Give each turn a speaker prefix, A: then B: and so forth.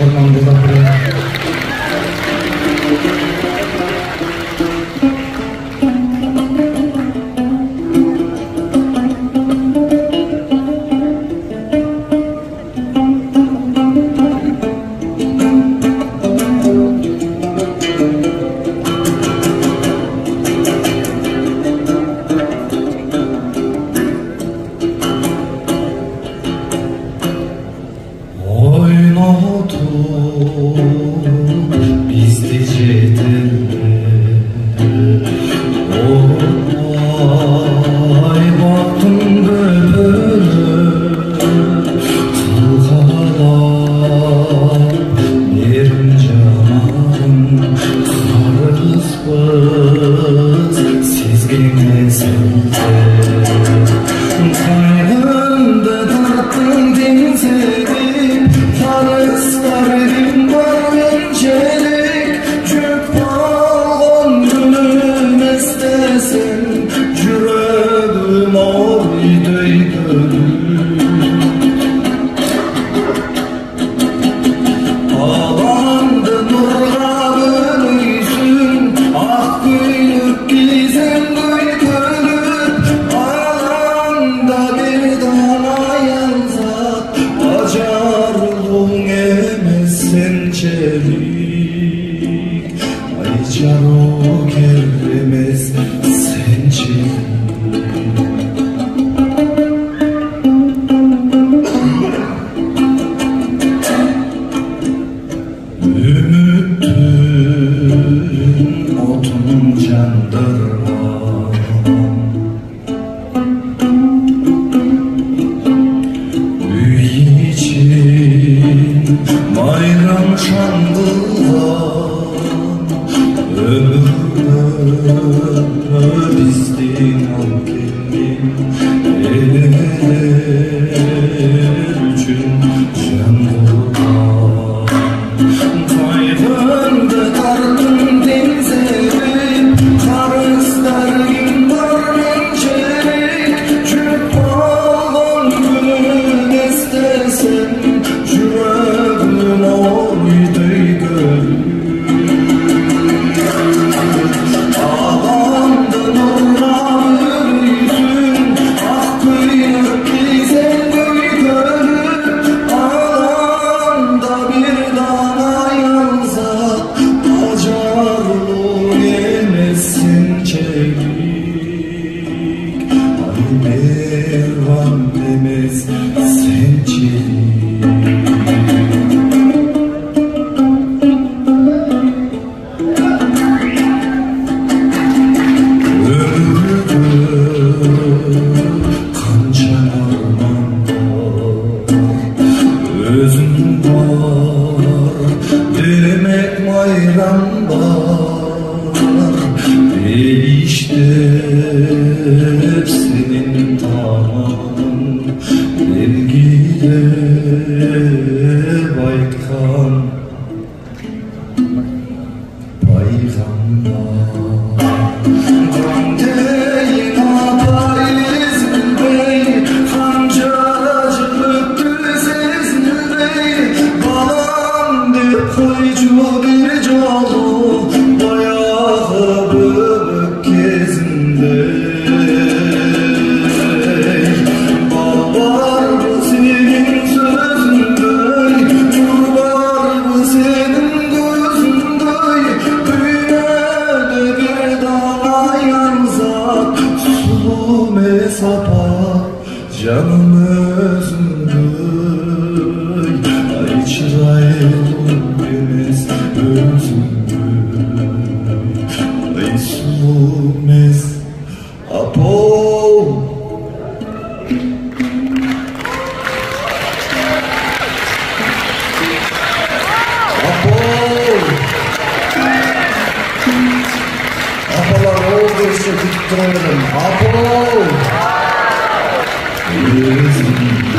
A: ormanda da buraya. Aycaro gelmez sençe Ümittün otun candırma Üy için bayram şandılar Bizden al kendin eller üçün can bulma Kayfında tartın denizleri Karıslarım var mençerik Çöp bağlan gülün istesen Yüreğim oydu gönül Mervan demez sençelik Ömrümde kanca ormanda Özün var demek bayram var Değişti senin tamamın Vergide baykan Bayramda Göndeyin atayızın bey Kancaracılık düzezin bey Balam de koycu bir calı Bayağı bölük gezinde Canım özündür Ay çırayım demez özündür Ay sumez Apo Apolar olursa tutturalım Apo Özüm